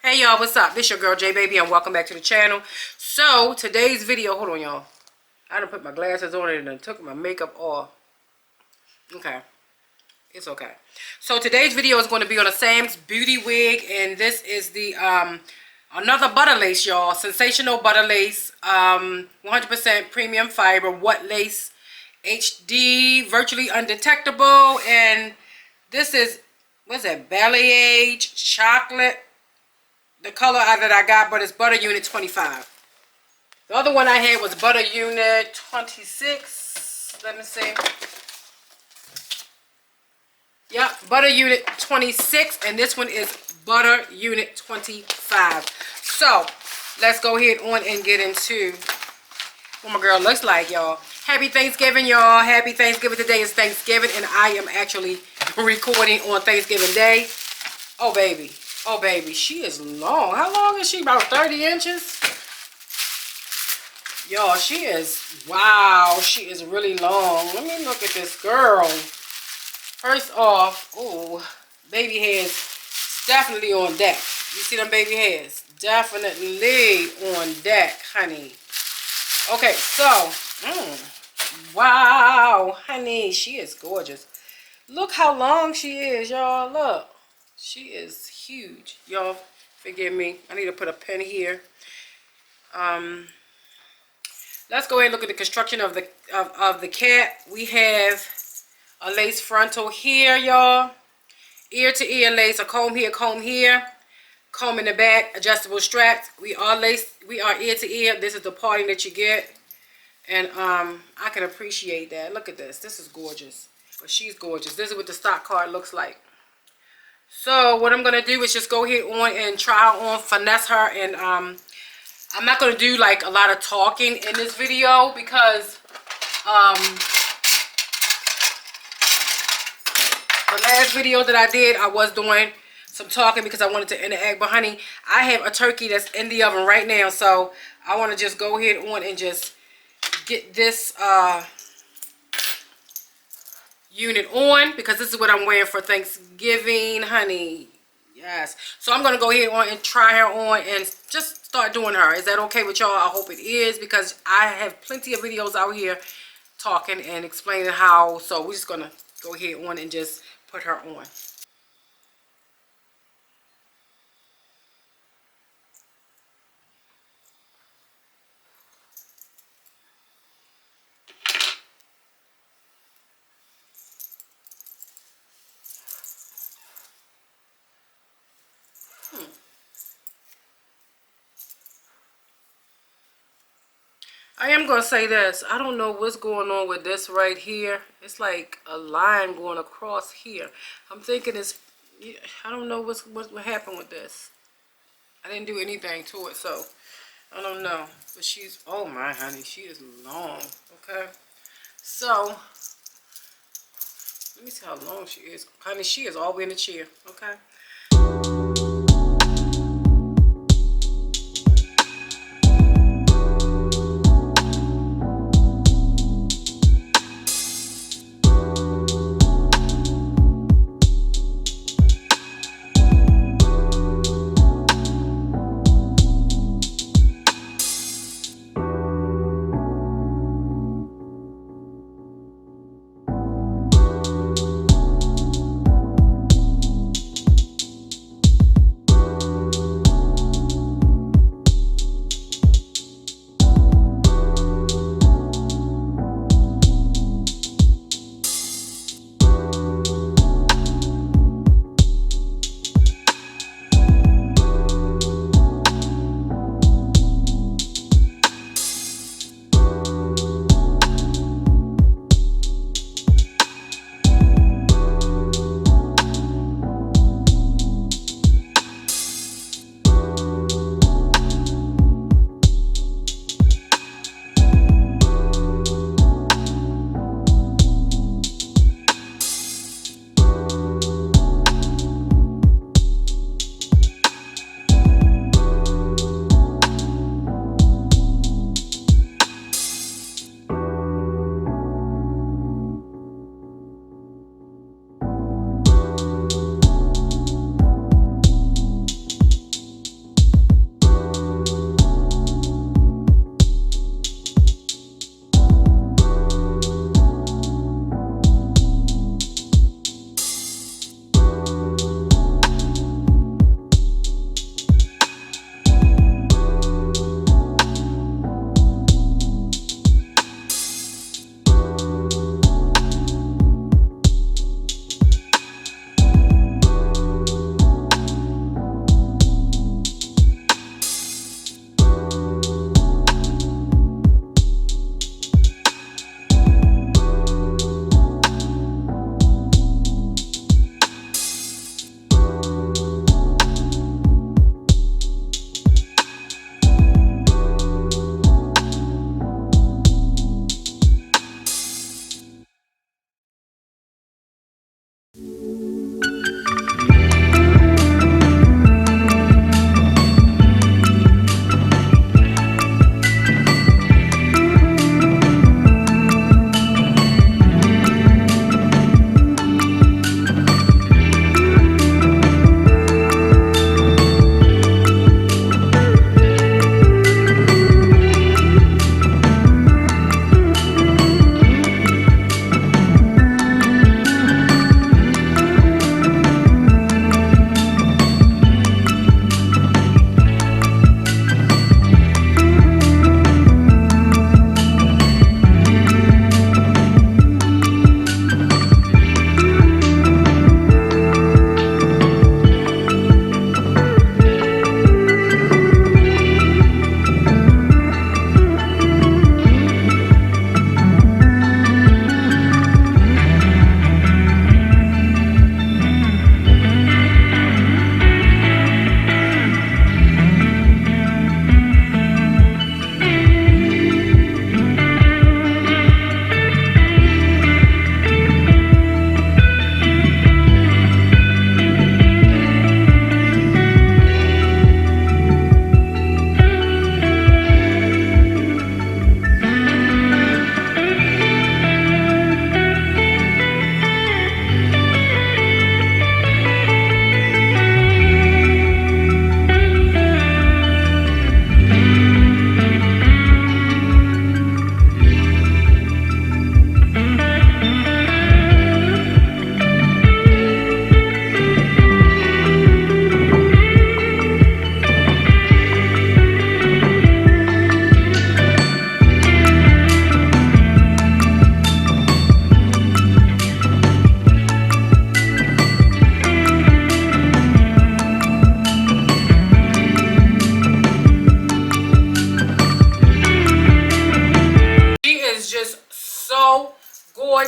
Hey y'all, what's up? This your girl J Baby and welcome back to the channel. So today's video, hold on y'all. I done put my glasses on and then took my makeup off. Okay. It's okay. So today's video is going to be on a Sam's Beauty wig, and this is the another butter lace, y'all. Sensational butter lace, 100% premium fiber, what lace, HD, virtually undetectable, and this is, what's that, Balayage chocolate. The color that I got, but it's butter unit 25. The other one I had was butter unit 26. Let me see. Yep, butter unit 26, and this one is butter unit 25. So let's go ahead on and get into what my girl looks like, y'all. Happy Thanksgiving, y'all. Happy Thanksgiving. Today is Thanksgiving, and I am actually recording on Thanksgiving Day. Oh baby, oh baby, she is long. How long is she? About 30 inches. Y'all, she is, wow, she is really long. Let me look at this girl. First off, oh, baby hairs definitely on deck. You see them baby hairs? Definitely on deck, honey. Okay, so, wow, honey, she is gorgeous. Look how long she is, y'all. Look, she is huge. Y'all, forgive me. I need to put a pin here. Let's go ahead and look at the construction of the cap. We have a lace frontal here, y'all. Ear to ear lace, a comb here, comb in the back, adjustable straps. We are ear to ear. This is the parting that you get, and I can appreciate that. Look at this. This is gorgeous. But she's gorgeous. This is what the stock card looks like. So what I'm gonna do is just go ahead on and try her on, finesse her, and I'm not gonna do like a lot of talking in this video because the last video that I did, I was doing some talking because I wanted to interact. But honey, I have a turkey that's in the oven right now, so I want to just go ahead on and just get this unit on because this is what I'm wearing for Thanksgiving, honey. Yes. So I'm gonna go ahead on and try her on and just start doing her. Is that okay with y'all? I hope it is, because I have plenty of videos out here talking and explaining how. So we're just gonna go ahead on and just put her on. I am going to say this. I don't know what's going on with this right here. It's like a line going across here. I'm thinking it's, I don't know what happened with this. I didn't do anything to it, so I don't know. But she's, oh my honey, she is long, okay? So, let me see how long she is. Honey, she is all the way in the chair, okay?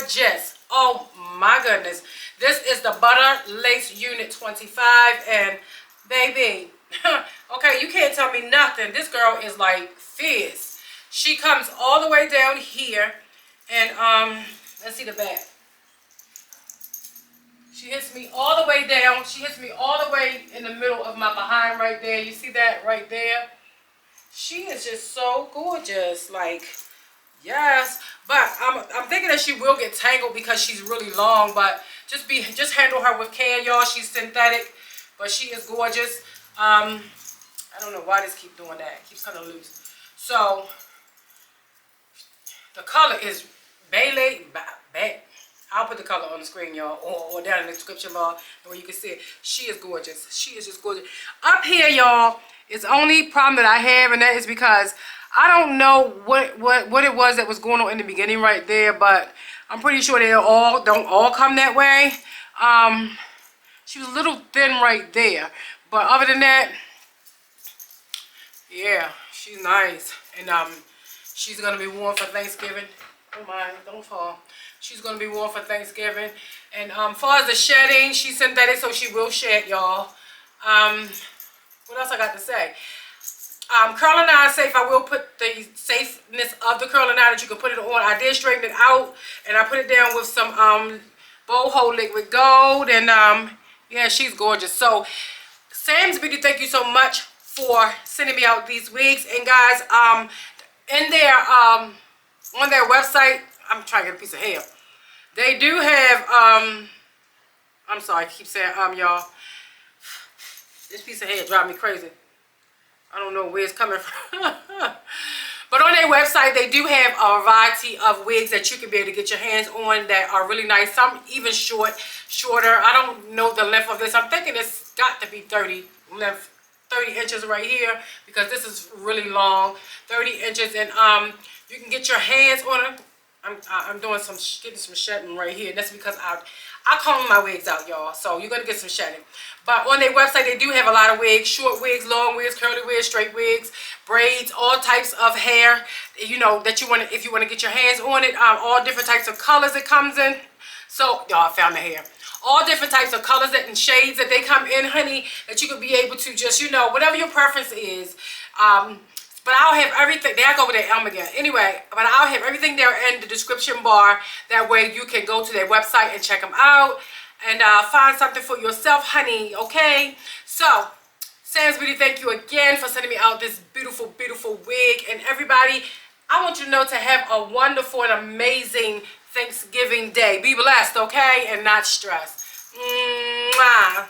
gorgeous. Oh my goodness. This is the Butter Lace Unit 25, and baby, okay, you can't tell me nothing. This girl is like fierce. She comes all the way down here, and let's see the back. She hits me all the way down. She hits me all the way in the middle of my behind right there. You see that right there? She is just so gorgeous. Like, yes. But I'm thinking that she will get tangled because she's really long. But just handle her with care, y'all. She's synthetic, but she is gorgeous. I don't know why this keeps doing that. It keeps kind of loose. So the color is Bailey. I'll put the color on the screen, y'all, or down in the description bar where you can see it. She is gorgeous. She is just gorgeous. Up here, y'all, is the only problem that I have, and that is because I don't know what it was that was going on in the beginning right there, but I'm pretty sure they don't all come that way. She was a little thin right there, but other than that, yeah, she's nice, and she's gonna be worn for Thanksgiving. Oh my, don't fall. She's going to be worn for Thanksgiving. And far as the shedding, she's synthetic, so she will shed, y'all. What else I got to say? Curling iron safe. I will put the safeness of the curling iron that you can put it on. I did straighten it out, and I put it down with some boho liquid gold. And yeah, she's gorgeous. So Sam's Beauty, thank you so much for sending me out these wigs. And guys, in their on their website, I'm trying to get a piece of hair. They do have, I'm sorry, I keep saying y'all. This piece of hair drives me crazy. I don't know where it's coming from. But on their website, they do have a variety of wigs that you can be able to get your hands on that are really nice. Some even shorter. I don't know the length of this. I'm thinking it's got to be 30 inches right here, because this is really long. 30 inches, and you can get your hands on it. I'm doing getting some shedding right here. And that's because I comb my wigs out, y'all. So you're gonna get some shedding. But on their website, they do have a lot of wigs: short wigs, long wigs, curly wigs, straight wigs, braids, all types of hair. You know that you want to, if you want to get your hands on it. All different types of colors it comes in. So y'all, I found the hair. All different types of colors and shades that they come in, honey. That you could be able to just, you know, whatever your preference is. But I'll have everything. There I go with that Elm again. Anyway, but I'll have everything there in the description bar. That way you can go to their website and check them out. And find something for yourself, honey. Okay? So, Sam's Beauty, thank you again for sending me out this beautiful, beautiful wig. And everybody, I want you to know to have a wonderful and amazing Thanksgiving day. Be blessed, okay? And not stressed. Mwah.